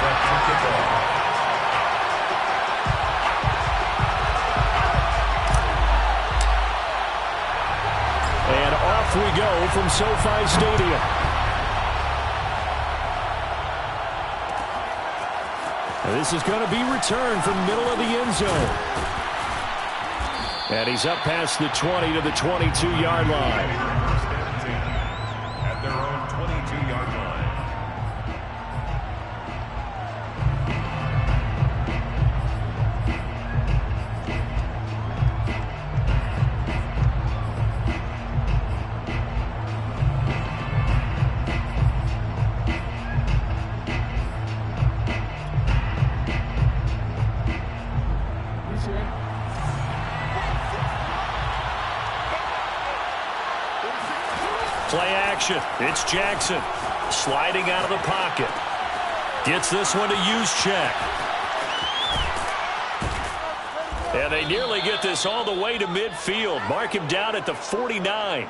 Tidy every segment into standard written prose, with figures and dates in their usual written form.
Expecting kickoff. And off we go from SoFi Stadium. This is going to be returned from the middle of the end zone. And he's up past the 20 to the 22-yard line. At their own 22-yard line. Play action. It's Jackson sliding out of the pocket. Gets this one to Juszczyk. And they nearly get this all the way to midfield. Mark him down at the 49.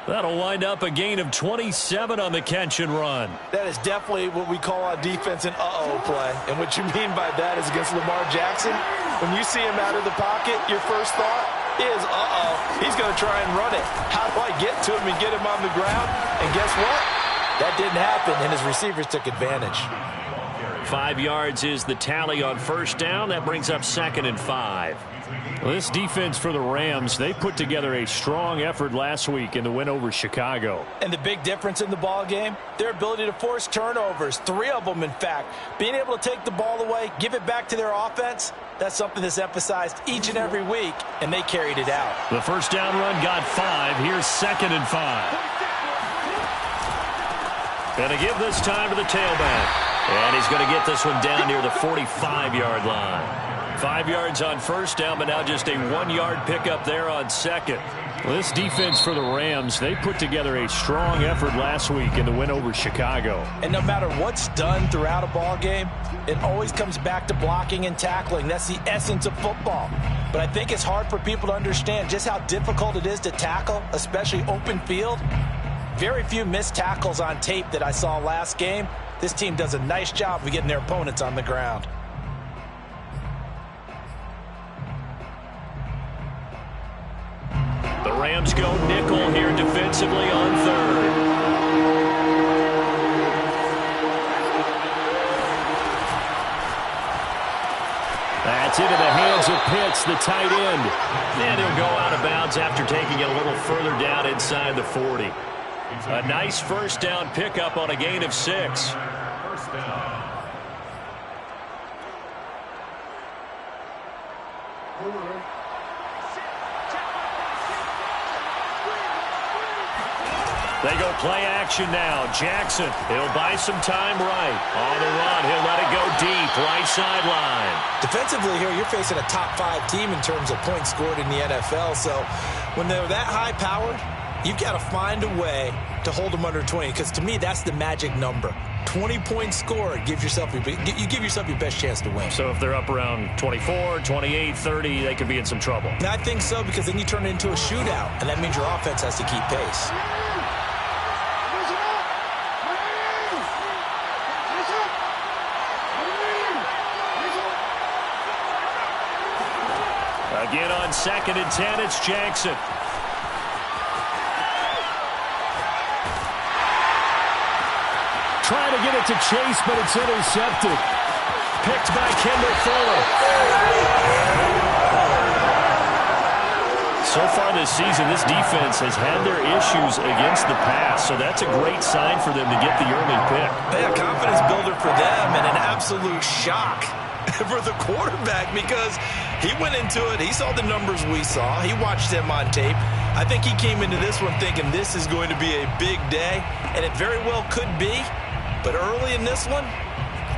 That'll wind up a gain of 27 on the catch and run. That is definitely what we call on defense an uh-oh play. And what you mean by that is against Lamar Jackson. When you see him out of the pocket, your first thought is, he's going to try and run it. How do I get to him and get him on the ground? And guess what? That didn't happen, and his receivers took advantage. 5 yards is the tally on first down. That brings up 2nd and 5. Well, this defense for the Rams, they put together a strong effort last week in the win over Chicago. And the big difference in the ball game, their ability to force turnovers, 3 of them in fact. Being able to take the ball away, give it back to their offense, that's something that's emphasized each and every week, and they carried it out. The first down run got 5. Here's 2nd and 5. And to give this time to the tailback. And he's going to get this one down near the 45-yard line. 5 yards on first down, but now just a 1-yard pickup there on second. Well, this defense for the Rams, they put together a strong effort last week in the win over Chicago. And no matter what's done throughout a ball game, it always comes back to blocking and tackling. That's the essence of football. But I think it's hard for people to understand just how difficult it is to tackle, especially open field. Very few missed tackles on tape that I saw last game. This team does a nice job of getting their opponents on the ground. The Rams go nickel here defensively on third. That's into the hands of Pitts, the tight end. And he'll go out of bounds after taking it a little further down inside the 40. A nice first down pickup on a gain of 6. First down. They go play action now. Jackson, he'll buy some time right. On the run, he'll let it go deep, right sideline. Defensively here, you're facing a top-5 team in terms of points scored in the NFL. So when they're that high-powered, you've got to find a way to hold them under 20. Because to me, that's the magic number. 20 points scored gives yourself you give yourself your best chance to win. So if they're up around 24, 28, 30, they could be in some trouble. And I think so, because then you turn it into a shootout, and that means your offense has to keep pace. Again on 2nd and 10, it's Jackson. Trying to get it to Chase, but it's intercepted. Picked by Kendall Fuller. So far this season, this defense has had their issues against the pass, so that's a great sign for them to get the early pick. Yeah, confidence builder for them, and an absolute shock for the quarterback, because he went into it, he saw the numbers we saw, he watched them on tape. I think he came into this one thinking this is going to be a big day, and it very well could be, but early in this one,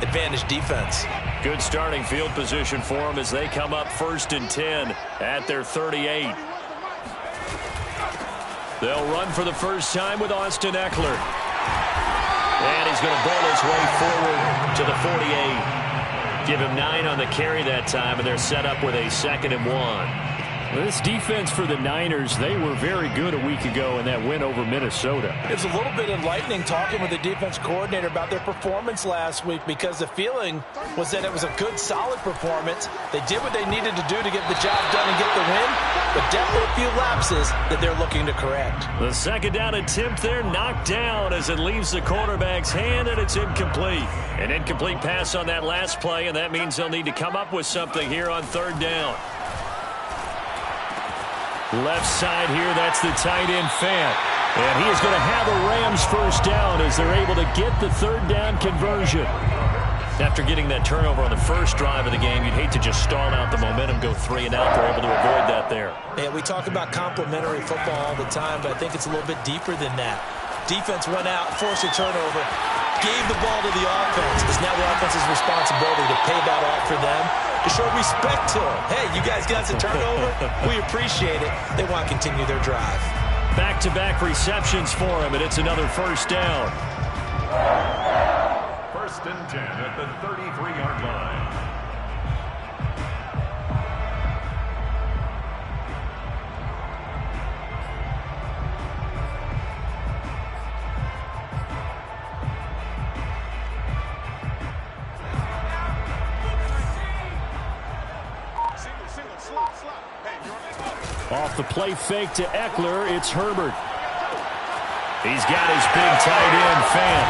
advantage defense. Good starting field position for them as they come up 1st and 10 at their 38. They'll run for the first time with Austin Eckler. And he's going to bowl his way forward to the 48. Give him 9 on the carry that time, and they're set up with a 2nd and 1. This defense for the Niners, they were very good a week ago in that win over Minnesota. It's a little bit enlightening talking with the defense coordinator about their performance last week because the feeling was that it was a good, solid performance. They did what they needed to do to get the job done and get the win, but definitely a few lapses that they're looking to correct. The second down attempt there knocked down as it leaves the quarterback's hand, and it's incomplete. An incomplete pass on that last play, and that means they'll need to come up with something here on third down. Left side here, that's the tight end, Fant. And he is going to have the Rams first down as they're able to get the third down conversion. After getting that turnover on the first drive of the game, you'd hate to just stall out the momentum, go 3 and out. They're able to avoid that there. Yeah, we talk about complementary football all the time, but I think it's a little bit deeper than that. Defense went out, forced a turnover, gave the ball to the offense. It's now the offense's responsibility to pay that off for them, to show respect to them. Hey, you guys got the turnover? We appreciate it. They want to continue their drive. Back-to-back receptions for him, and it's another first down. First and 10 at the 33-yard line. Off the play fake to Eckler, it's Herbert. He's got his big tight end, Fant.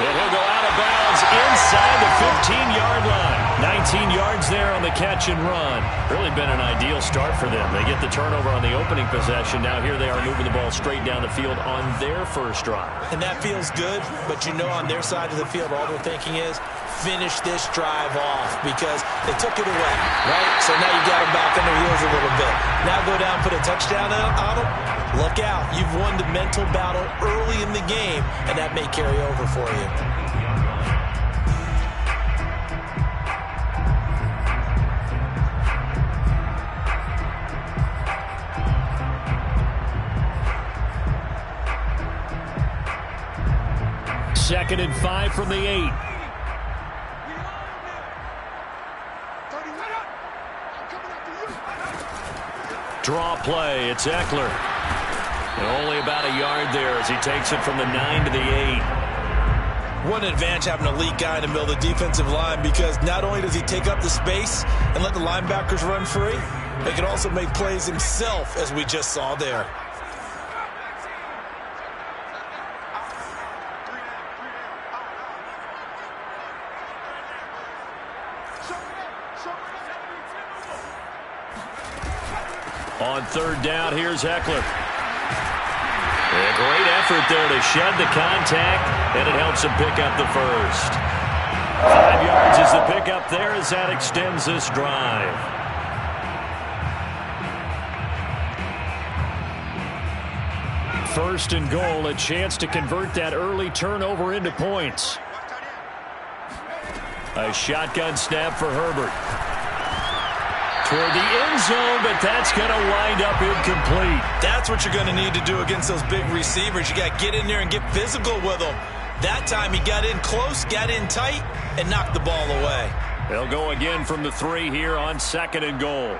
And he'll go out of bounds inside the 15-yard line. 19 yards there on the catch and run. Really been an ideal start for them. They get the turnover on the opening possession. Now here they are moving the ball straight down the field on their first drive. And that feels good, but you know on their side of the field, all they're thinking is, finish this drive off because they took it away, right? So now you got them back on their heels a little bit. Now go down, put a touchdown on them. Look out. You've won the mental battle early in the game, and that may carry over for you. Second and 5 from the 8. Draw play, it's Eckler. And only about a yard there as he takes it from the 9 to the 8. What an advantage having an elite guy in the middle of the defensive line because not only does he take up the space and let the linebackers run free, he can also make plays himself, as we just saw there. On third down, here's Eckler. A great effort there to shed the contact, and it helps him pick up the first. 5 yards is the pickup there as that extends this drive. First and goal, a chance to convert that early turnover into points. A shotgun snap for Herbert. Toward the end zone, but that's going to wind up incomplete. That's what you're going to need to do against those big receivers. You got to get in there and get physical with them. That time he got in close, got in tight, and knocked the ball away. They'll go again from the 3 here on second and goal.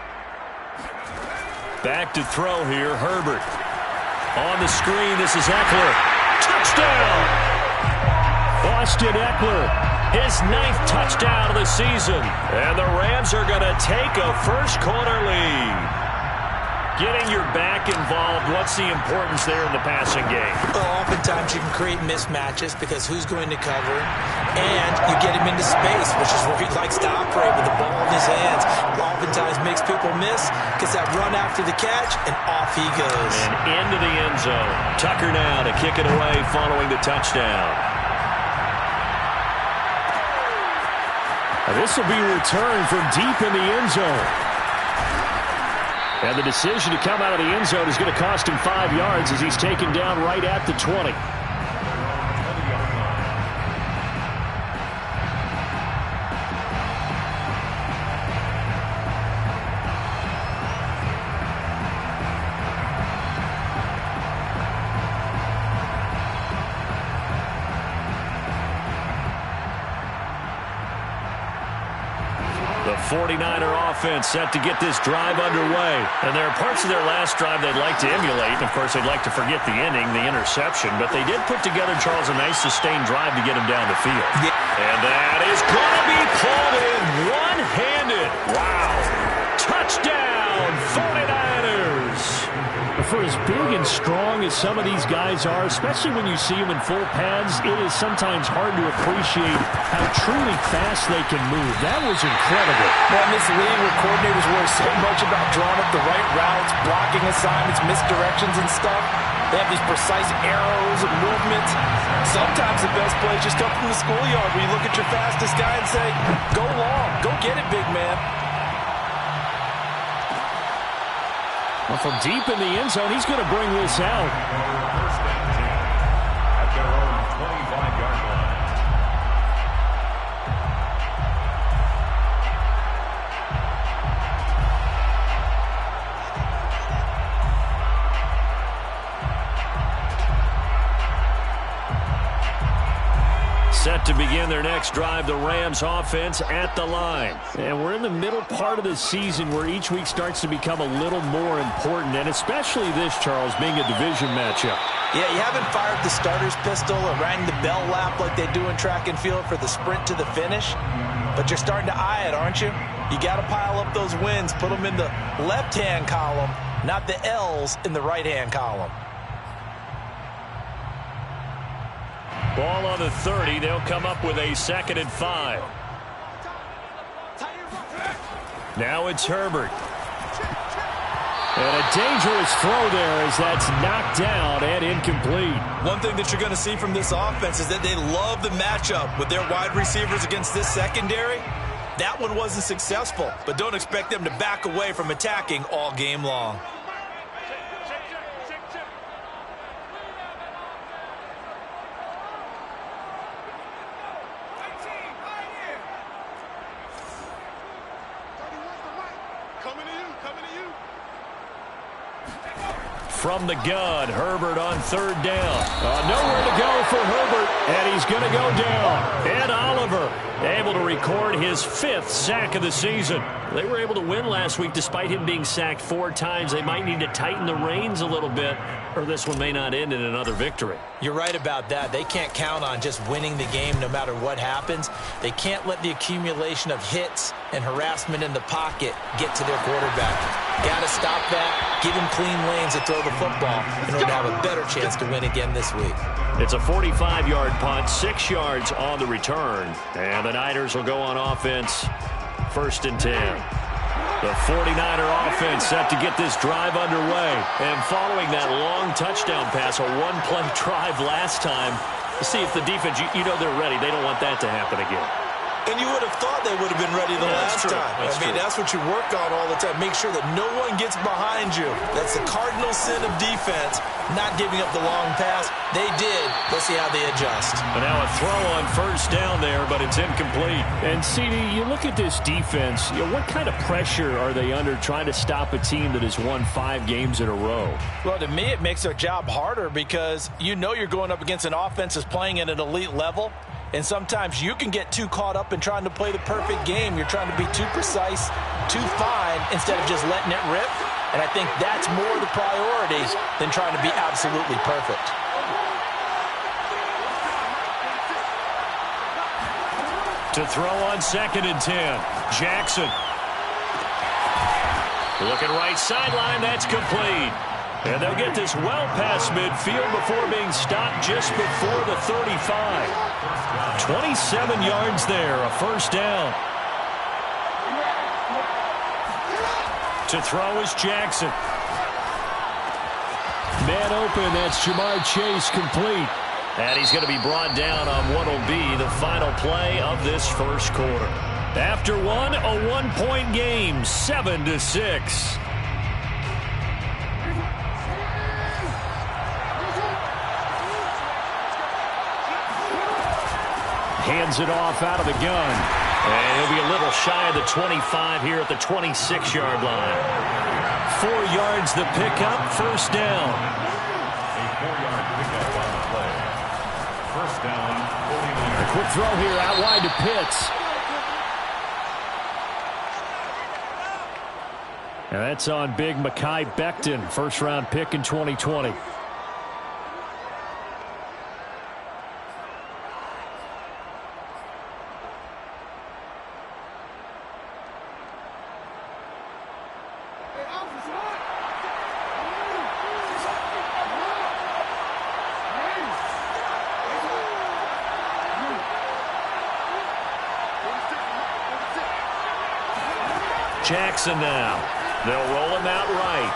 Back to throw here, Herbert. On the screen, this is Eckler. Touchdown! Austin Eckler. His 9th touchdown of the season. And the Rams are going to take a first-quarter lead. Getting your back involved, what's the importance there in the passing game? Well, oftentimes you can create mismatches because who's going to cover? And you get him into space, which is where he likes to operate with the ball in his hands. Oftentimes makes people miss, gets that run after the catch, and off he goes. And into the end zone. Tucker now to kick it away following the touchdown. This will be returned from deep in the end zone. And the decision to come out of the end zone is going to cost him 5 yards as he's taken down right at the 20. The 49er offense set to get this drive underway. And there are parts of their last drive they'd like to emulate. And, of course, they'd like to forget the ending, the interception. But they did put together, Charles, a nice sustained drive to get him down the field. Yeah. And that is going to be pulled in one-handed. Wow. Touchdown, 49ers. For as big and strong as some of these guys are, especially when you see them in full pads, it is sometimes hard to appreciate how truly fast they can move. That was incredible. Well, in this league where coordinators worry so much about drawing up the right routes, blocking assignments, misdirections and stuff, they have these precise arrows and movements. Sometimes the best plays just come from the schoolyard where you look at your fastest guy and say, go long, go get it, big man. Well, from deep in the end zone, he's going to bring this out. First and 10 at their own 25-yard line. Set to begin their next drive, the Rams offense at the line. And we're in the middle part of the season where each week starts to become a little more important, and especially this, Charles, being a division matchup. Yeah, you haven't fired the starter's pistol or rang the bell lap like they do in track and field for the sprint to the finish, but you're starting to eye it, aren't you? You got to pile up those wins, put them in the left-hand column, not the L's in the right-hand column. Ball on the 30. They'll come up with a 2nd and 5. Now it's Herbert. And a dangerous throw there as that's knocked down and incomplete. One thing that you're going to see from this offense is that they love the matchup with their wide receivers against this secondary. That one wasn't successful, but don't expect them to back away from attacking all game long. From the gun, Herbert on 3rd down. Nowhere to go for Herbert, and he's going to go down. Ed Oliver able to record his 5th sack of the season. They were able to win last week despite him being sacked 4 times. They might need to tighten the reins a little bit, or this one may not end in another victory. You're right about that. They can't count on just winning the game no matter what happens. They can't let the accumulation of hits and harassment in the pocket get to their quarterback. Got to stop that, give him clean lanes to throw the football in order to have a better chance to win again this week. It's a 45-yard punt, 6 yards on the return, and the Niners will go on offense, 1st and 10. The 49er offense set to get this drive underway. And following that long touchdown pass, a one-play drive last time, see if the defense, you know they're ready. They don't want that to happen again. And you would have thought they would have been ready the last time. That's what you work on all the time. Make sure that no one gets behind you. That's the cardinal sin of defense, not giving up the long pass. They did. Let's see how they adjust. And now a throw on 1st down there, but it's incomplete. And, CD, you look at this defense, what kind of pressure are they under trying to stop a team that has won 5 games in a row? Well, to me, it makes their job harder because you know you're going up against an offense that's playing at an elite level. And sometimes you can get too caught up in trying to play the perfect game. You're trying to be too precise, too fine, instead of just letting it rip. And I think that's more the priority than trying to be absolutely perfect. To throw on 2nd and 10, Jackson. Looking right sideline, that's complete. And they'll get this well past midfield before being stopped just before the 35. 27 yards there, a 1st down. To throw is Jackson. Man open, that's Jamar Chase, complete. And he's going to be brought down on what will be the final play of this 1st quarter. After one, a one-point game, 7-6. Hands it off out of the gun. And he'll be a little shy of the 25 here at the 26-yard line. 4 yards the pickup, 1st down. A 4-yard pickup on the play. 1st down, 49ers. Quick throw here out wide to Pitts. And that's on big Mekhi Becton, first-round pick in 2020. Jackson now. They'll roll him out right.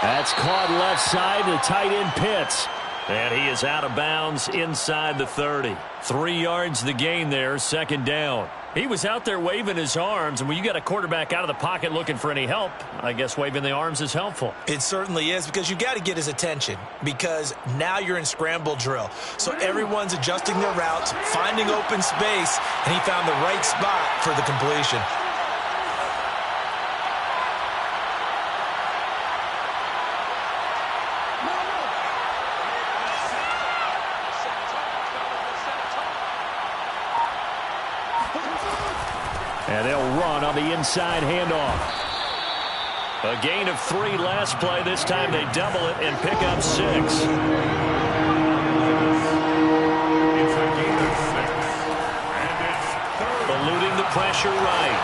That's caught left side to tight end Pitts. And he is out of bounds inside the 30. 3 yards the gain there, second down. He was out there waving his arms, and when you got a quarterback out of the pocket looking for any help, I guess waving the arms is helpful. It certainly is, because you got to get his attention, because now you're in scramble drill. So everyone's adjusting their routes, finding open space, and he found the right spot for the completion. And they'll run on the inside handoff. A gain of 3 last play. This time they double it and pick up 6. It's a gain of 6. And it's third. Eluding the pressure right.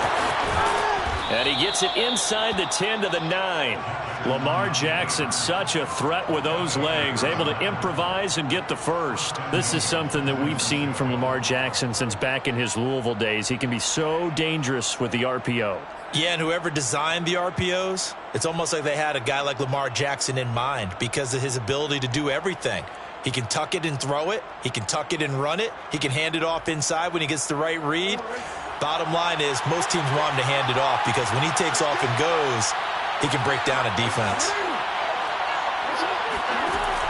And he gets it inside the 10 to the 9. Lamar Jackson, such a threat with those legs, able to improvise and get the first. This is something that we've seen from Lamar Jackson since back in his Louisville days. He can be so dangerous with the RPO. Yeah, and whoever designed the RPOs, it's almost like they had a guy like Lamar Jackson in mind because of his ability to do everything. He can tuck it and throw it. He can tuck it and run it. He can hand it off inside when he gets the right read. Bottom line is most teams want him to hand it off because when he takes off and goes, he can break down a defense.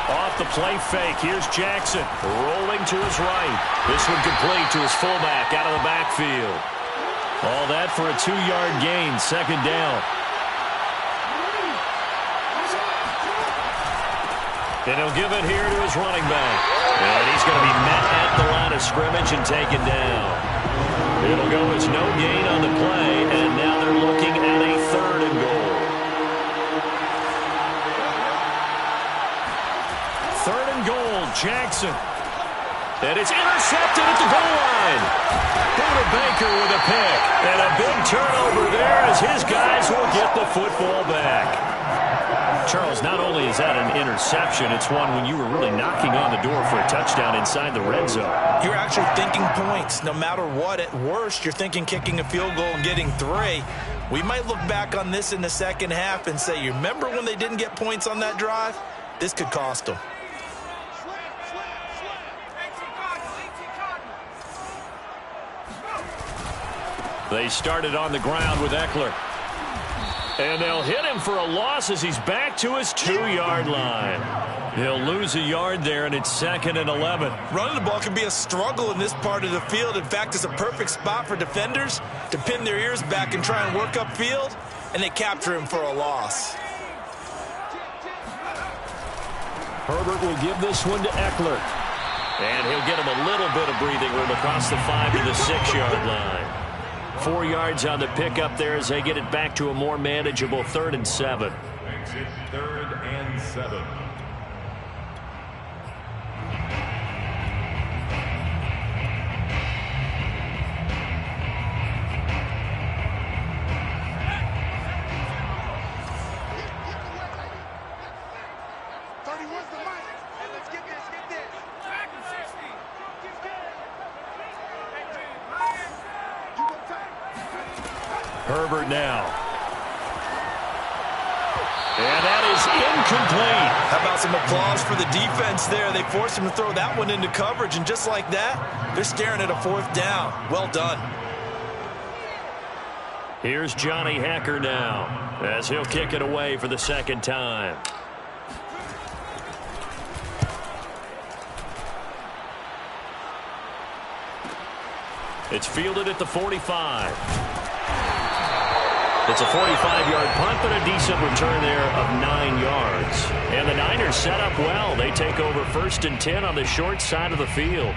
Off the play fake, here's Jackson rolling to his right. This one complete to his fullback out of the backfield. All that for a 2-yard gain, second down. And he'll give it here to his running back. And he's going to be met at the line of scrimmage and taken down. It'll go as no gain on the play, and now they're looking at a 3rd and goal. 3rd and goal, Jackson. And it's intercepted at the goal line. Buda Baker with a pick. And a big turnover there as his guys will get the football back. Charles, not only is that an interception, it's one when you were really knocking on the door for a touchdown inside the red zone. You're actually thinking points. No matter what, at worst, you're thinking kicking a field goal and getting 3. We might look back on this in the second half and say, you remember when they didn't get points on that drive? This could cost them. They started on the ground with Eckler. And they'll hit him for a loss as he's back to his 2-yard line. He'll lose a yard there, and it's 2nd and 11. Running the ball can be a struggle in this part of the field. In fact, it's a perfect spot for defenders to pin their ears back and try and work upfield, and they capture him for a loss. Herbert will give this one to Eckler. And he'll get him a little bit of breathing room across the 5 to the 6-yard line. 4 yards on the pickup there as they get it back to a more manageable 3rd and 7. Makes it 3rd and 7. Herbert now. And that is incomplete. How about some applause for the defense there? They forced him to throw that one into coverage, and just like that, they're staring at a 4th down. Well done. Here's Johnny Hekker now as he'll kick it away for the 2nd time. It's fielded at the 45. It's a 45-yard punt, but a decent return there of 9 yards. And the Niners set up well. They take over 1st and 10 on the short side of the field.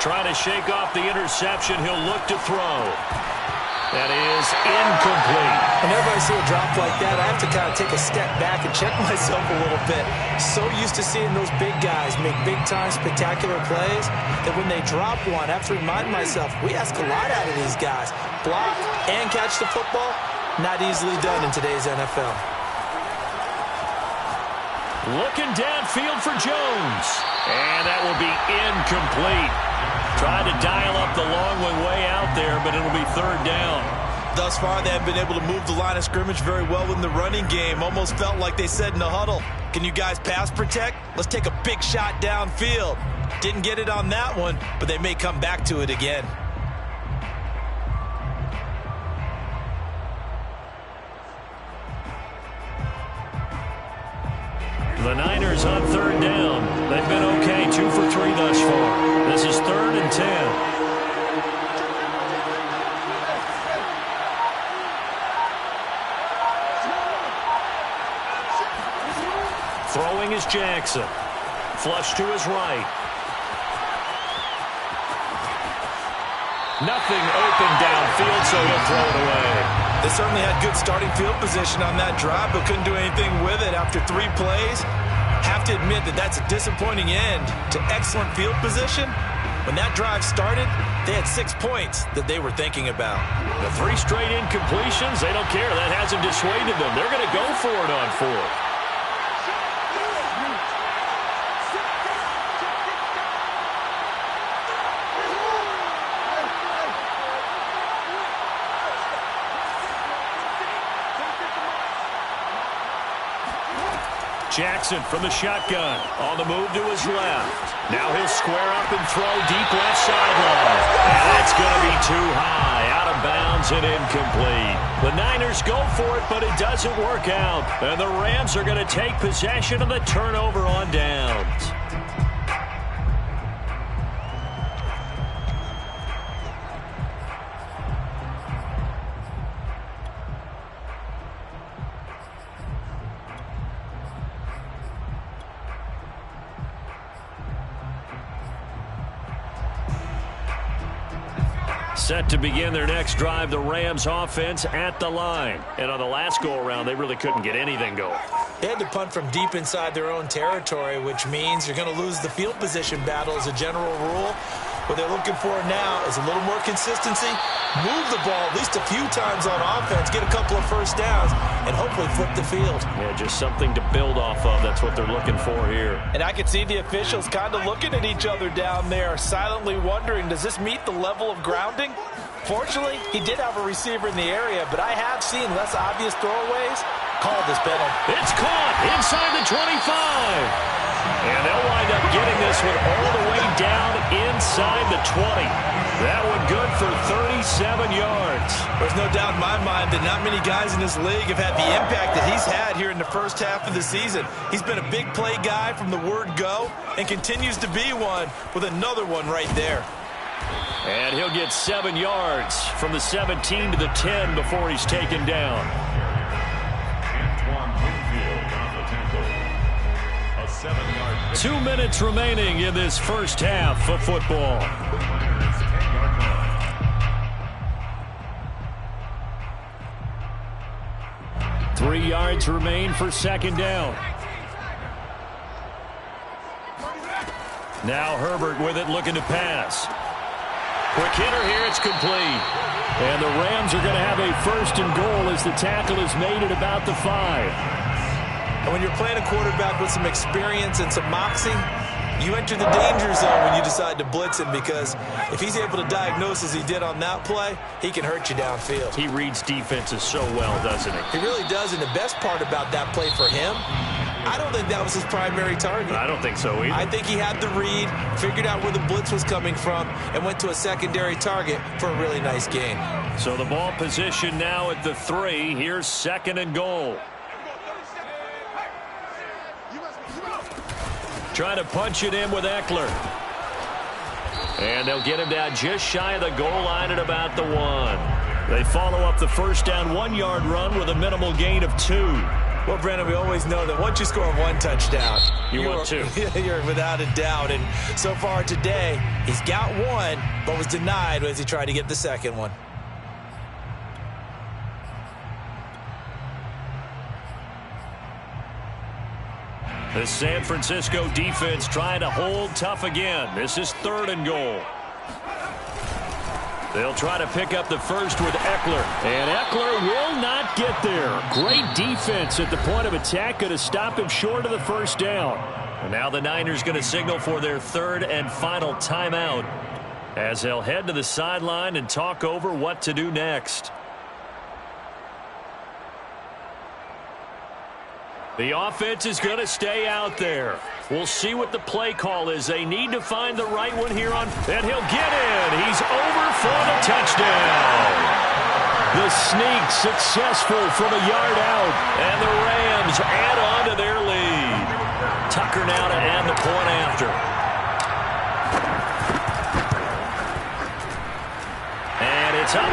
Trying to shake off the interception. He'll look to throw. That is incomplete. Whenever I see a drop like that, I have to kind of take a step back and check myself a little bit. So used to seeing those big guys make big-time spectacular plays that when they drop one, I have to remind myself, we ask a lot out of these guys. Block and catch the football, not easily done in today's NFL. Looking downfield for Jones. And that will be incomplete. Trying to dial up the long one way out there, but it'll be third down. Thus far, they have been able to move the line of scrimmage very well in the running game. Almost felt like they said in the huddle, can you guys pass protect? Let's take a big shot downfield. Didn't get it on that one, but they may come back to it again. The Niners on third down. They've been okay, 2 for 3 thus far. This is 3rd and 10. Throwing is Jackson. Flush to his right. Nothing open downfield, so he'll throw it away. They certainly had good starting field position on that drive, but couldn't do anything with it after 3 plays. Have to admit that that's a disappointing end to excellent field position. When that drive started, they had 6 points that they were thinking about. The 3 straight incompletions, they don't care. That hasn't dissuaded them. They're going to go for it on 4th. Jackson from the shotgun. On the move to his left. Now he'll square up and throw deep left sideline. And that's going to be too high. Out of bounds and incomplete. The Niners go for it, but it doesn't work out. And the Rams are going to take possession of the turnover on downs. Set to begin their next drive, the Rams offense at the line. And on the last go-around, they really couldn't get anything going. They had to punt from deep inside their own territory, which means you're going to lose the field position battle as a general rule. What they're looking for now is a little more consistency, move the ball at least a few times on offense, get a couple of first downs, and hopefully flip the field. Yeah, just something to build off of. That's what they're looking for here. And I could see the officials kind of looking at each other down there, silently wondering, does this meet the level of grounding? Fortunately, he did have a receiver in the area, but I have seen less obvious throwaways call this penalty. It's caught inside the 25. And they'll wind up getting this one all the way down inside the 20. That one good for 37 yards. There's no doubt in my mind that not many guys in this league have had the impact that he's had here in the first half of the season. He's been a big play guy from the word go and continues to be one with another one right there. And he'll get 7 yards from the 17 to the 10 before he's taken down. 2 minutes remaining in this first half of football. Three yards remain for second down. Now Herbert with it, looking to pass. Quick hitter here, it's complete. And the Rams are going to have a first and goal as the tackle is made at about the 5. And when you're playing a quarterback with some experience and some moxie, you enter the danger zone when you decide to blitz him, because if he's able to diagnose as he did on that play, he can hurt you downfield. He reads defenses so well, doesn't he? He really does, and the best part about that play for him, I don't think that was his primary target. I don't think so either. I think he had the read, figured out where the blitz was coming from, and went to a secondary target for a really nice gain. So the ball position now at the 3. Here's second and goal. Trying to punch it in with Eckler. And they'll get him down just shy of the goal line at about the 1. They follow up the first down 1-yard run with a minimal gain of 2. Well, Brandon, we always know that once you score one touchdown, you want two. You're without a doubt. And so far today, he's got one, but was denied as he tried to get the second one. The San Francisco defense trying to hold tough again. This is 3rd and goal. They'll try to pick up the first with Eckler. And Eckler will not get there. Great defense at the point of attack. Going to stop him short of the first down. And now the Niners going to signal for their 3rd and final timeout as they'll head to the sideline and talk over what to do next. The offense is going to stay out there. We'll see what the play call is. They need to find the right one here on, and he'll get in. He's over for the touchdown. The sneak successful from a yard out, and the Rams add on to their lead. Tucker now to add the point after. And it's up.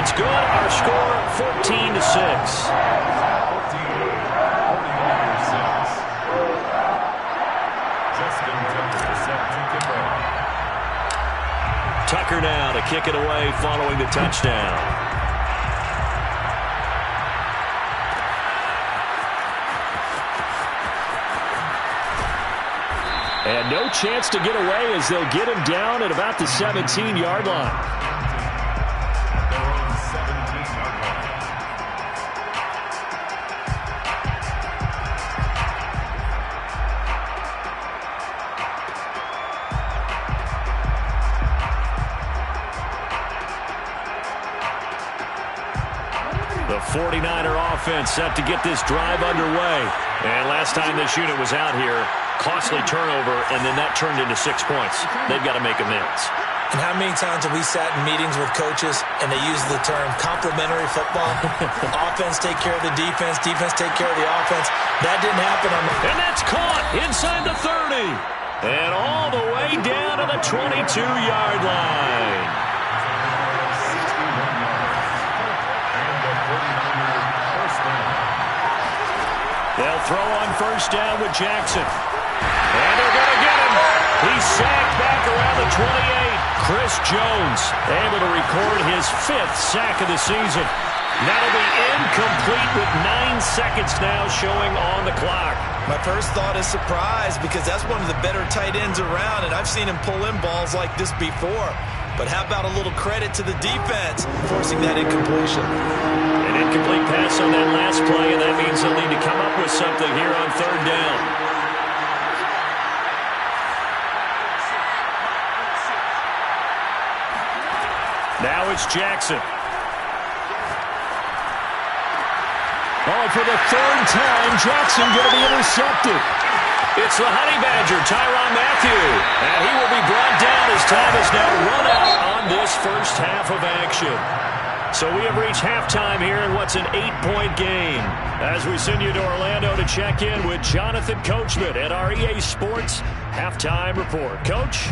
It's good. Our score 14-6. Tucker now to kick it away following the touchdown. And no chance to get away as they'll get him down at about the 17-yard line. The 49er offense set to get this drive underway. And last time this unit was out here, costly turnover, and then that turned into 6 points. They've got to make amends. And how many times have we sat in meetings with coaches and they use the term complementary football? Offense take care of the defense, defense take care of the offense. That didn't happen on the... And that's caught inside the 30. And all the way down to the 22-yard line. They'll throw on first down with Jackson. And they're going to get him. He's sacked back around the 28. Chris Jones able to record his 5th sack of the season. That'll be incomplete with 9 seconds now showing on the clock. My first thought is surprise because that's one of the better tight ends around, and I've seen him pull in balls like this before. But how about a little credit to the defense forcing that incompletion? An incomplete pass on that last play, and that means they'll need to come up with something here on 3rd down. Now it's Jackson. Oh, for the 3rd time, Jackson going to be intercepted. It's the Honey Badger, Tyrann Mathieu. And he will be brought down as time is now run out on this first half of action. So we have reached halftime here in what's an 8-point game. As we send you to Orlando to check in with Jonathan Coachman at our EA Sports Halftime Report. Coach?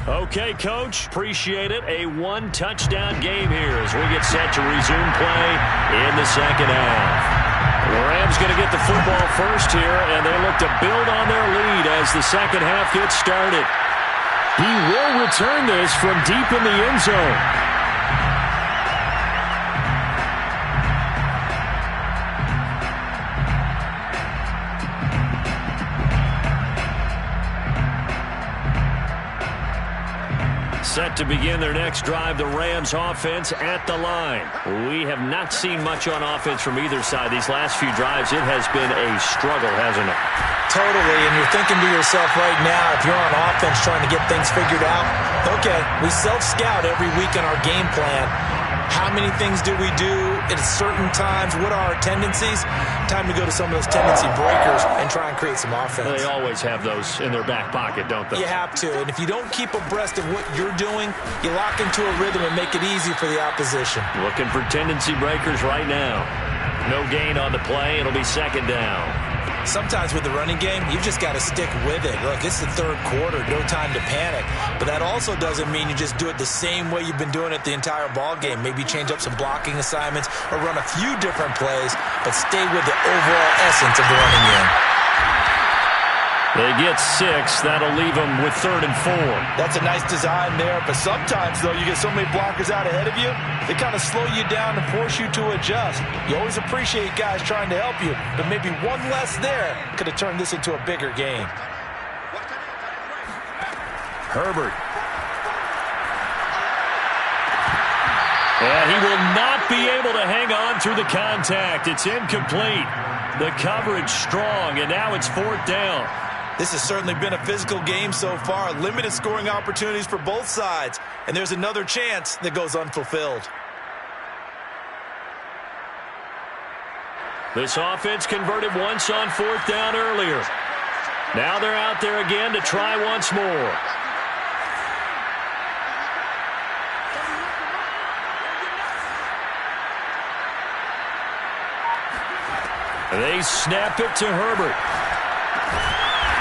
Okay, Coach. Appreciate it. A 1-touchdown game here as we get set to resume play in the second half. The Rams going to get the football first here, and they look to build on their lead as the second half gets started. He will return this from deep in the end zone. Set to begin their next drive, the Rams offense at the line. We have not seen much on offense from either side. These last few drives, it has been a struggle, hasn't it? Totally, and you're thinking to yourself right now, if you're on offense trying to get things figured out, okay, we self-scout every week in our game plan. How many things do we do at certain times? What are our tendencies? Time to go to some of those tendency breakers and try and create some offense. Well, they always have those in their back pocket, don't they? You have to, and if you don't keep abreast of what you're doing, you lock into a rhythm and make it easy for the opposition. Looking for tendency breakers right now. No gain on the play. It'll be second down. Sometimes with the running game, you've just got to stick with it. Look, it's the third quarter, no time to panic. But that also doesn't mean you just do it the same way you've been doing it the entire ball game. Maybe change up some blocking assignments or run a few different plays, but stay with the overall essence of the running game. They get 6. That'll leave them with 3rd and 4. That's a nice design there, but sometimes, though, you get so many blockers out ahead of you, they kind of slow you down and force you to adjust. You always appreciate guys trying to help you, but maybe one less there could have turned this into a bigger game. Herbert. And he will not be able to hang on through the contact. It's incomplete. The coverage strong, and now it's 4th down. This has certainly been a physical game so far. Limited scoring opportunities for both sides. And there's another chance that goes unfulfilled. This offense converted once on 4th down earlier. Now they're out there again to try once more. They snap it to Herbert.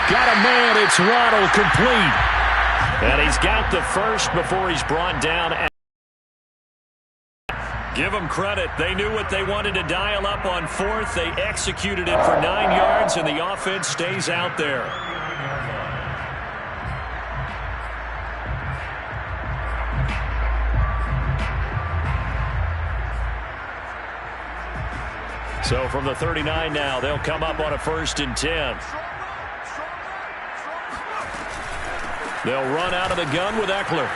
Got a man. It's Waddle, complete. And he's got the first before he's brought down. Give them credit. They knew what they wanted to dial up on 4th. They executed it for 9 yards, and the offense stays out there. So from the 39 now, they'll come up on a 1st and 10. They'll run out of the gun with Eckler.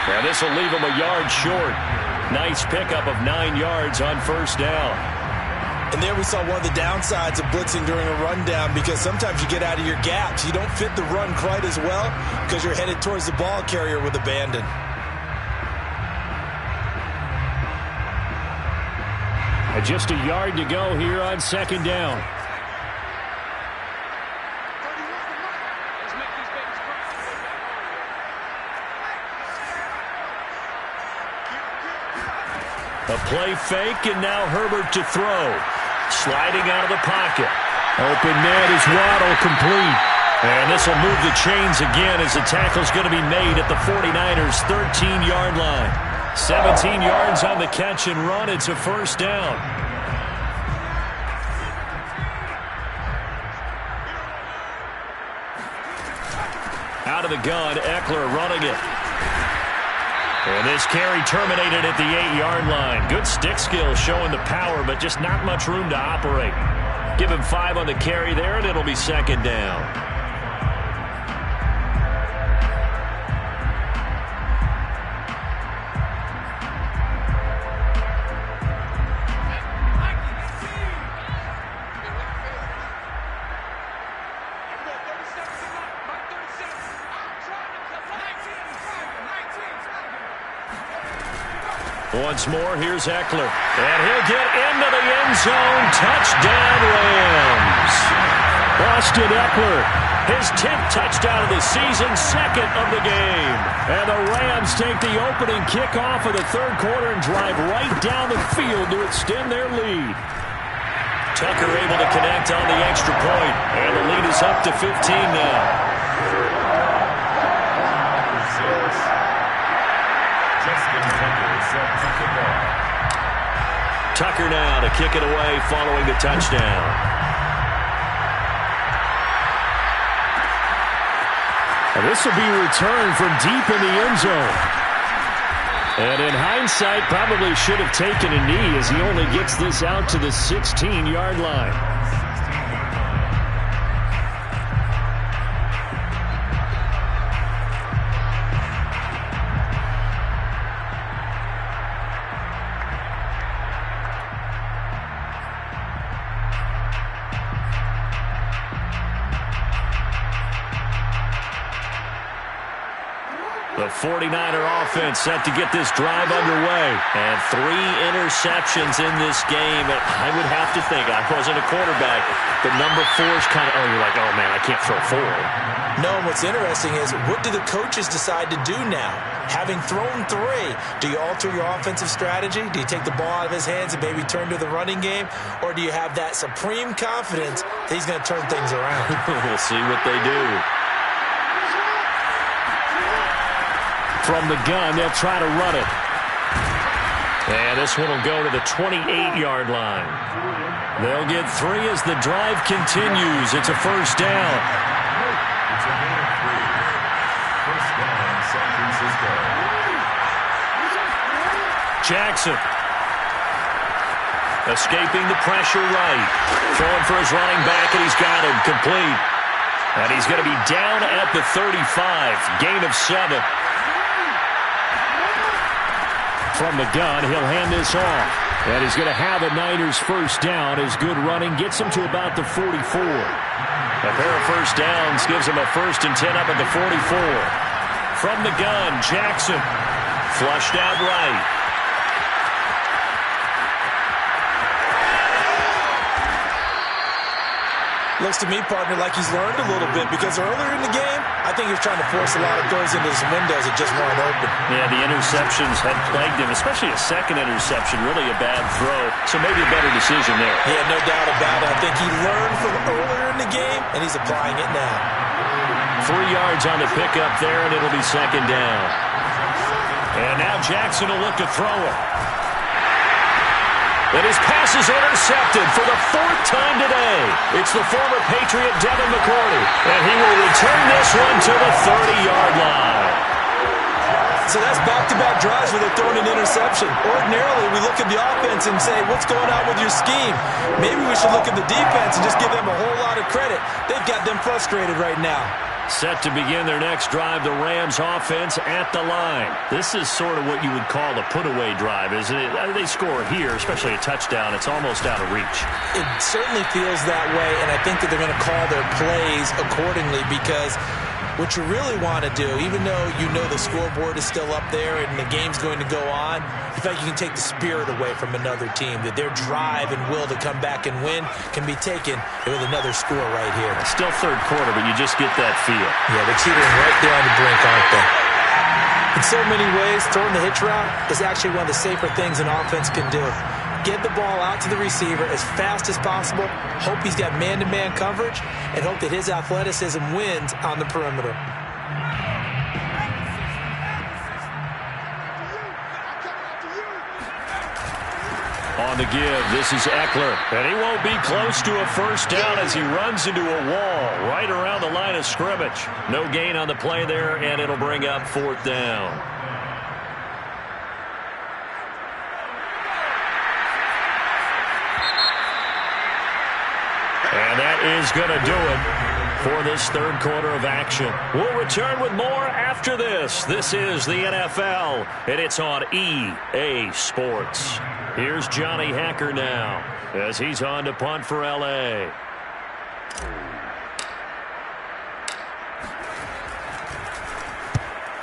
And this will leave them a yard short. Nice pickup of 9 yards on 1st down. And there we saw one of the downsides of blitzing during a rundown, because sometimes you get out of your gaps. You don't fit the run quite as well because you're headed towards the ball carrier with abandon. And just a yard to go here on 2nd down. A play fake, and now Herbert to throw. Sliding out of the pocket. Open man is Waddle, complete. And this will move the chains again as the tackle's going to be made at the 49ers' 13-yard line. 17 yards on the catch and run. It's a 1st down. Out of the gun, Eckler running it. And this carry terminated at the 8-yard line. Good stick skill showing the power, but just not much room to operate. Give him 5 on the carry there, and it'll be 2nd down. Once more, here's Eckler. And he'll get into the end zone. Touchdown, Rams. Austin Eckler. His 10th touchdown of the season, 2nd of the game. And the Rams take the opening kickoff of the 3rd quarter and drive right down the field to extend their lead. Tucker able to connect on the extra point. And the lead is up to 15 now. Tucker now to kick it away following the touchdown. And this will be returned from deep in the end zone. And in hindsight, probably should have taken a knee as he only gets this out to the 16-yard line. The 49er offense set to get this drive underway. And 3 interceptions in this game. I would have to think, I wasn't a quarterback, but number 4 is kind of, you're like, oh, man, I can't throw 4. No, and what's interesting is, what do the coaches decide to do now? Having thrown 3, do you alter your offensive strategy? Do you take the ball out of his hands and maybe turn to the running game? Or do you have that supreme confidence that he's going to turn things around? We'll see what they do. From the gun, they'll try to run it. And this one will go to the 28-yard line. They'll get 3 as the drive continues. It's a first down. It's a gain of 3. First down, San Francisco. Jackson. Escaping the pressure right. Throwing for his running back, and he's got him complete. And he's going to be down at the 35. Gain of 7. From the gun, he'll hand this off. And he's going to have a Niners first down as good running gets him to about the 44. A pair of first downs gives him a 1st and 10 up at the 44. From the gun, Jackson. Flushed out right. Looks to me, partner, like he's learned a little bit, because earlier in the game, I think he was trying to force a lot of throws into some windows that just weren't open. Yeah, the interceptions had plagued him, especially a second interception, really a bad throw. So maybe a better decision there. Yeah, no doubt about it. I think he learned from earlier in the game, and he's applying it now. 3 yards on the pickup there, and it'll be second down. And now Jackson will look to throw it. And his pass is intercepted for the 4th time today. It's the former Patriot Devin McCourty. And he will return this one to the 30-yard line. So that's back-to-back drives where they're throwing an interception. Ordinarily, we look at the offense and say, what's going on with your scheme? Maybe we should look at the defense and just give them a whole lot of credit. They've got them frustrated right now. Set to begin their next drive, the Rams offense at the line. This is sort of what you would call the put-away drive, isn't it? They score here, especially a touchdown. It's almost out of reach. It certainly feels that way, and I think that they're going to call their plays accordingly, because what you really want to do, even though you know the scoreboard is still up there and the game's going to go on, you feel like you can take the spirit away from another team, that their drive and will to come back and win can be taken with another score right here. It's still third quarter, but you just get that feel. Yeah, they're teetering right there on the brink, aren't they? In so many ways, throwing the hitch route is actually one of the safer things an offense can do. Get the ball out to the receiver as fast as possible, hope he's got man-to-man coverage, and hope that his athleticism wins on the perimeter. On the give, this is Eckler. And he won't be close to a first down as he runs into a wall right around the line of scrimmage. No gain on the play there, and it'll bring up 4th down. And that is going to do it for this third quarter of action. We'll return with more after this. This is the NFL, and it's on EA Sports. Here's Johnny Hacker now as he's on to punt for L.A.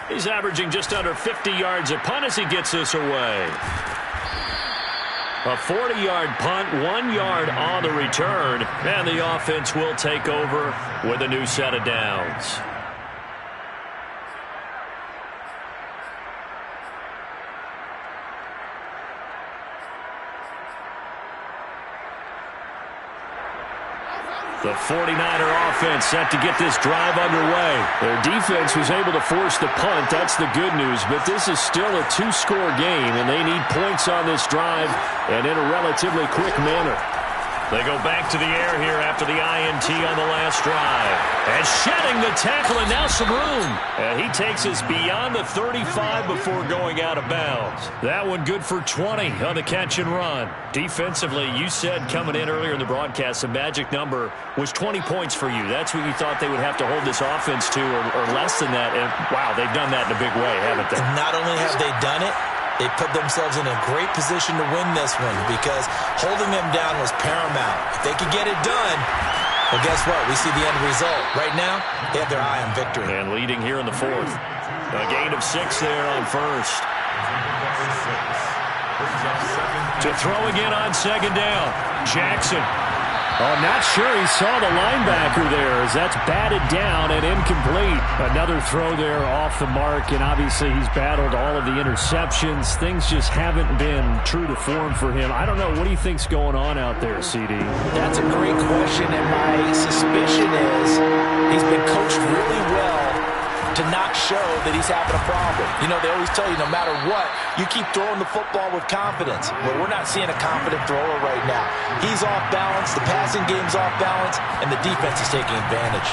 He's averaging just under 50 yards a punt as he gets this away. A 40-yard punt, 1 yard on the return, and the offense will take over with a new set of downs. The 49er offense set to get this drive underway. Their defense was able to force the punt. That's the good news. But this is still a 2-score game, and they need points on this drive and in a relatively quick manner. They go back to the air here after the INT on the last drive. And shedding the tackle, and now some room. And he takes us beyond the 35 before going out of bounds. That one good for 20 on the catch and run. Defensively, you said coming in earlier in the broadcast, the magic number was 20 points for you. That's what you thought they would have to hold this offense to, or less than that. And, wow, they've done that in a big way, haven't they? Not only have they done it, they put themselves in a great position to win this one, because holding them down was paramount. If they could get it done, well, guess what? We see the end result. Right now, they have their eye on victory. And leading here in the 4th. A gain of 6 there on first. To throw again on second down. Jackson. Oh, I'm not sure he saw the linebacker there as that's batted down and incomplete. Another throw there off the mark, and obviously he's battled all of the interceptions. Things just haven't been true to form for him. I don't know. What do you think's going on out there, CD? That's a great question, and my suspicion is he's been coached really well to not show that he's having a problem. You know, they always tell you no matter what, you keep throwing the football with confidence. Well, we're not seeing a confident thrower right now. He's off balance, the passing game's off balance, and the defense is taking advantage.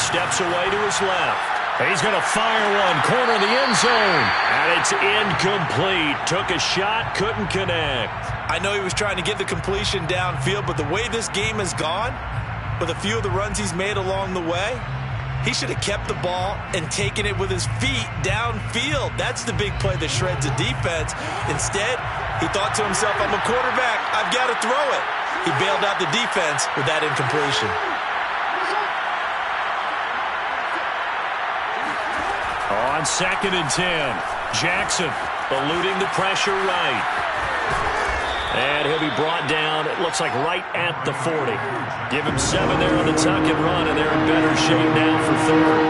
Steps away to his left. He's going to fire one, corner of the end zone. And it's incomplete. Took a shot, couldn't connect. I know he was trying to get the completion downfield, but the way this game has gone, with a few of the runs he's made along the way, he should have kept the ball and taken it with his feet downfield. That's the big play that shreds the defense. Instead, he thought to himself, I'm a quarterback. I've got to throw it. He bailed out the defense with that incompletion. On 2nd and 10, Jackson eluding the pressure right. And he'll be brought down, it looks like right at the 40. Give him 7 there on the tuck and run, and they're in better shape now for third.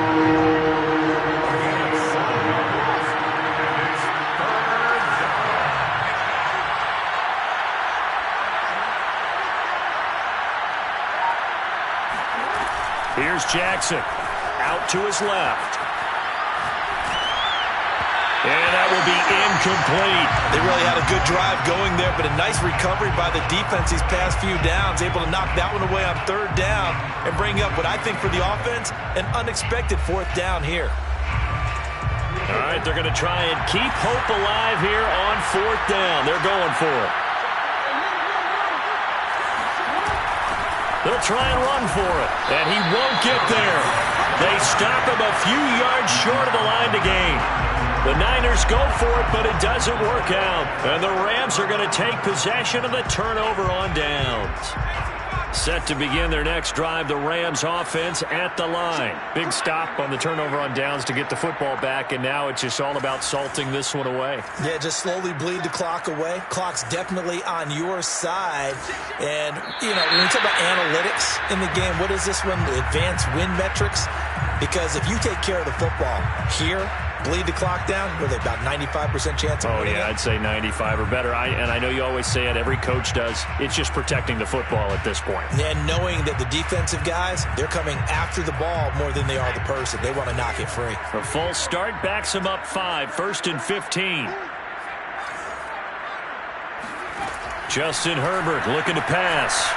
Here's Jackson, out to his left. And that will be incomplete. They really had a good drive going there, but a nice recovery by the defense these past few downs, able to knock that one away on 3rd down and bring up what I think for the offense, an unexpected 4th down here. All right, they're going to try and keep hope alive here on 4th down. They're going for it. They'll try and run for it, and he won't get there. They stop him a few yards short of the line to gain. The Niners go for it, but it doesn't work out. And the Rams are going to take possession of the turnover on downs. Set to begin their next drive, the Rams offense at the line. Big stop on the turnover on downs to get the football back, and now it's just all about salting this one away. Yeah, just slowly bleed the clock away. Clock's definitely on your side. And, you know, when we talk about analytics in the game, what is this one? The advanced win metrics? Because if you take care of the football here, bleed the clock down, with about 95% chance of winning. Oh, yeah, I'd say 95 or better. And I know you always say it, every coach does. It's just protecting the football at this point. And knowing that the defensive guys, they're coming after the ball more than they are the person. They want to knock it free. A false start backs him up 5, 1st and 15. Justin Herbert looking to pass.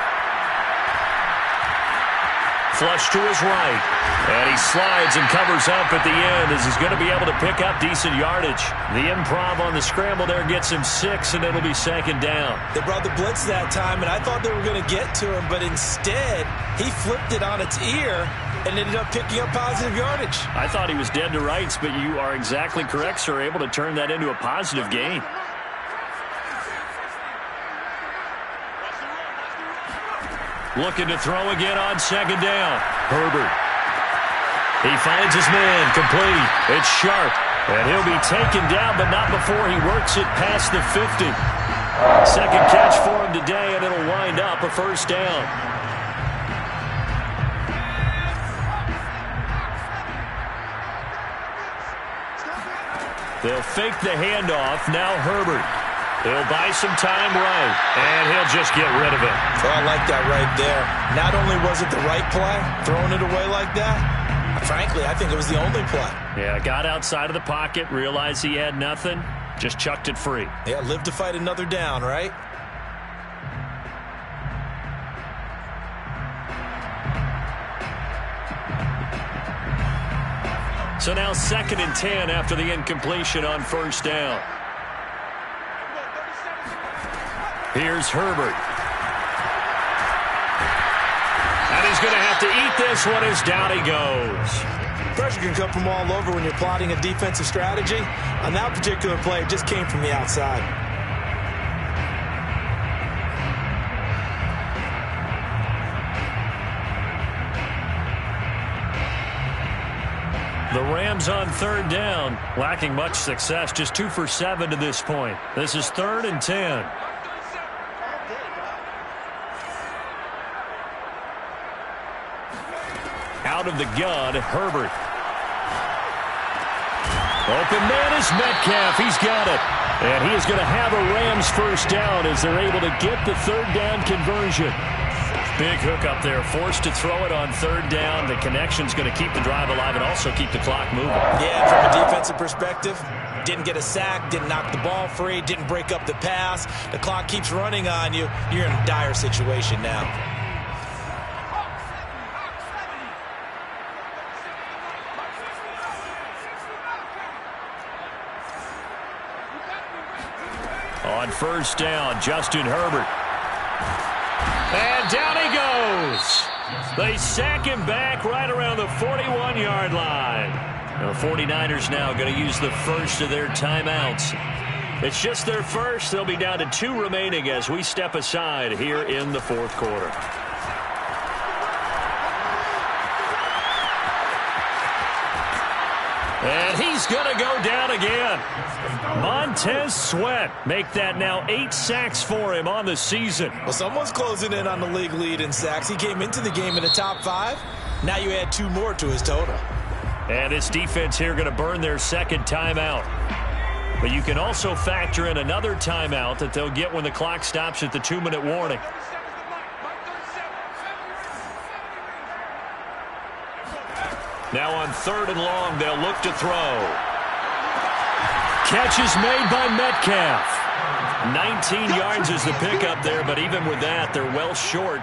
Flush to his right. And he slides and covers up at the end as he's going to be able to pick up decent yardage. The improv on the scramble there gets him 6, and it'll be 2nd down. They brought the blitz that time, and I thought they were going to get to him, but instead he flipped it on its ear and ended up picking up positive yardage. I thought he was dead to rights, but you are exactly correct, sir. Able to turn that into a positive gain. Looking to throw again on 2nd down. Herbert. He finds his man, complete. It's Sharp, and he'll be taken down, but not before he works it past the 50. 2nd catch for him today, and it'll wind up a 1st down. They'll fake the handoff. Now Herbert. He'll buy some time right, and he'll just get rid of it. Oh, I like that right there. Not only was it the right play, throwing it away like that, frankly, I think it was the only play. Yeah, got outside of the pocket, realized he had nothing, just chucked it free. Yeah, live to fight another down, right? So now 2nd and 10 after the incompletion on 1st down. Here's Herbert. And he's going to have to eat this one as down he goes. Pressure can come from all over when you're plotting a defensive strategy. On that particular play, it just came from the outside. The Rams on third down, lacking much success, just 2 for 7 to this point. This is 3rd and 10. Out of the gun, Herbert. Open man is Metcalf. He's got it. And he is going to have a Rams first down as they're able to get the third down conversion. Big hook up there, forced to throw it on third down. The connection's going to keep the drive alive and also keep the clock moving. Yeah, from a defensive perspective, didn't get a sack, didn't knock the ball free, didn't break up the pass. The clock keeps running on you. You're in a dire situation now. On first down, Justin Herbert. And down he goes. They sack him back right around the 41-yard line. The 49ers now going to use the first of their timeouts. It's just their first. They'll be down to 2 remaining as we step aside here in the fourth quarter. And he's going to go down again. Montez Sweat make that now 8 sacks for him on the season. Well, someone's closing in on the league lead in sacks. He came into the game in the top 5. Now you add 2 more to his total. And this defense here going to burn their second timeout. But you can also factor in another timeout that they'll get when the clock stops at the 2-minute warning. Now on 3rd and long, they'll look to throw. Catch is made by Metcalf. 19 yards is the pickup there, but even with that, they're well short.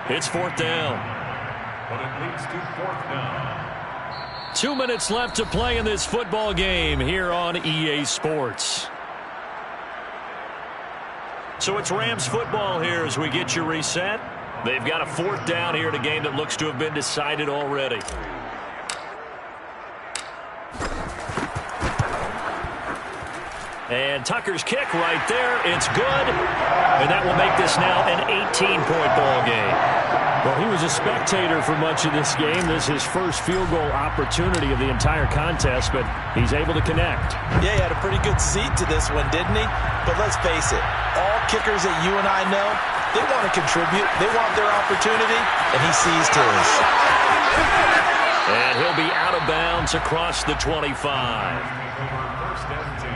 It's 4th down. But it leads to 4th down. 2 minutes left to play in this football game here on EA Sports. So it's Rams football here as we get you reset. They've got a 4th down here in a game that looks to have been decided already. And Tucker's kick right there. It's good. And that will make this now an 18-point ball game. Well, he was a spectator for much of this game. This is his first field goal opportunity of the entire contest, but he's able to connect. Yeah, he had a pretty good seat to this one, didn't he? But let's face it, all kickers that you and I know, they want to contribute. They want their opportunity, and he seized his. And he'll be out of bounds across the 25. First and 10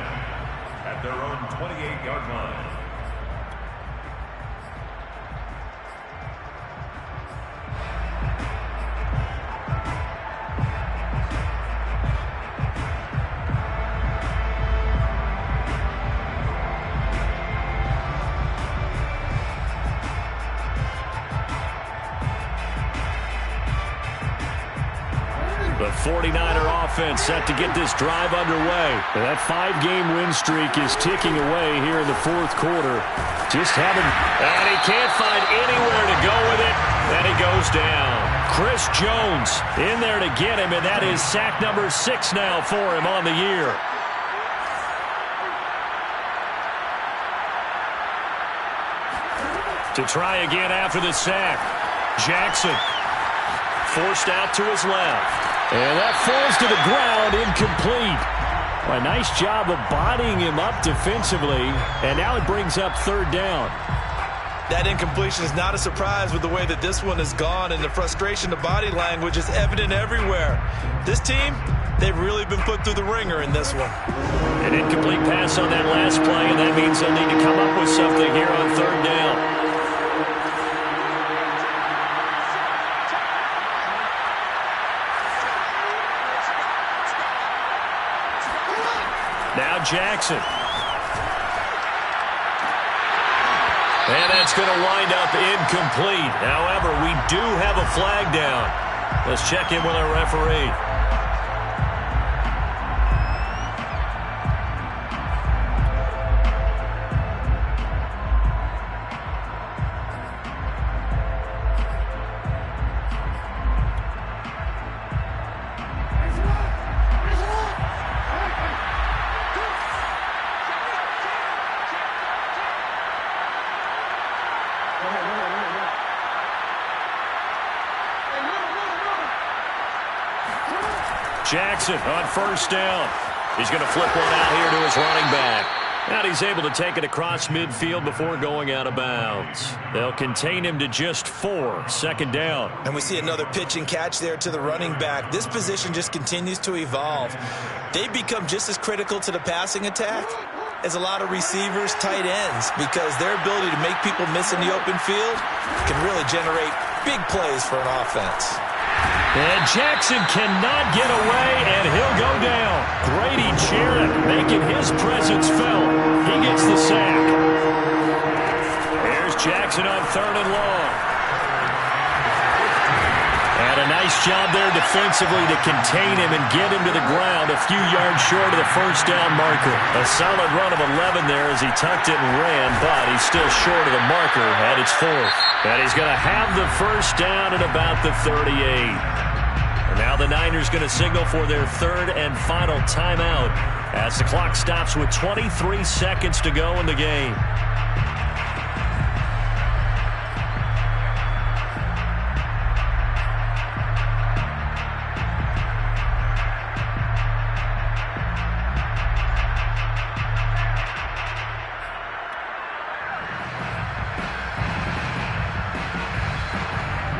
at their own 28-yard line. The 49er offense set to get this drive underway. And that 5-game win streak is ticking away here in the fourth quarter. Just haven't. And he can't find anywhere to go with it. And he goes down. Chris Jones in there to get him, and that is sack number 6 now for him on the year. To try again after the sack. Jackson forced out to his left. And that falls to the ground, incomplete. A nice job of bodying him up defensively, and now it brings up 3rd down. That incompletion is not a surprise with the way that this one has gone, and the frustration, the body language is evident everywhere. This team, they've really been put through the ringer in this one. An incomplete pass on that last play, and that means they'll need to come up with something here on 3rd down. Now Jackson. And that's going to wind up incomplete. However, we do have a flag down. Let's check in with our referee. Jackson on first down. He's going to flip one out here to his running back. And he's able to take it across midfield before going out of bounds. They'll contain him to just 4, second down. And we see another pitch and catch there to the running back. This position just continues to evolve. They become just as critical to the passing attack as a lot of receivers, tight ends, because their ability to make people miss in the open field can really generate big plays for an offense. And Jackson cannot get away, and he'll go down. Grady Jarrett making his presence felt. He gets the sack. Here's Jackson on 3rd and long. And a nice job there defensively to contain him and get him to the ground a few yards short of the first down marker. A solid run of 11 there as he tucked it and ran, but he's still short of the marker at its 4th. And he's going to have the first down at about the 38. And now the Niners going to signal for their 3rd and final timeout as the clock stops with 23 seconds to go in the game.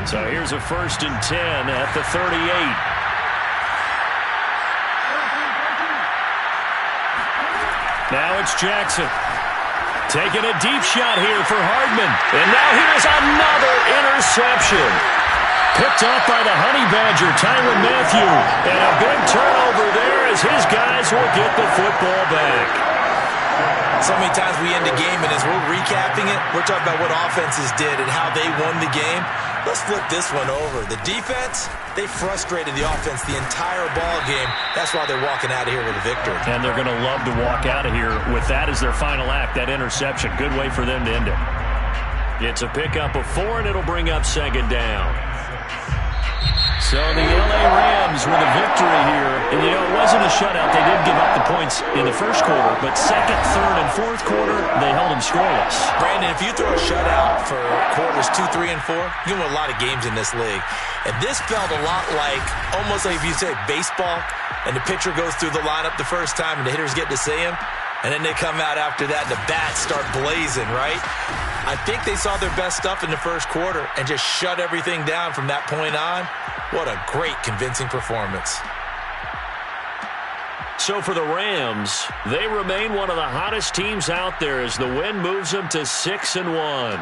So here's a 1st and 10 at the 38. Now it's Jackson. Taking a deep shot here for Hardman. And now here's another interception. Picked off by the Honey Badger, Tyrann Mathieu. And a big turnover there as his guys will get the football back. So many times we end the game, and as we're recapping it, we're talking about what offenses did and how they won the game. Let's flip this one over. The defense, they frustrated the offense the entire ball game. That's why they're walking out of here with a victory. And they're going to love to walk out of here with that as their final act, that interception. Good way for them to end it. It's a pickup of 4, and it'll bring up 2nd down. So the L.A. Rams with a victory here. And, you know, it wasn't a shutout. They did give up the points in the first quarter, but 2nd, 3rd, and 4th quarter, they held them scoreless. Brandon, if you throw a shutout for quarters 2, 3, and 4, you win a lot of games in this league. And this felt a lot like, almost like if you say baseball, and the pitcher goes through the lineup the first time, and the hitters get to see him, and then they come out after that, and the bats start blazing, right? I think they saw their best stuff in the first quarter and just shut everything down from that point on. What a great, convincing performance. So for the Rams, they remain one of the hottest teams out there as the win moves them to 6-1.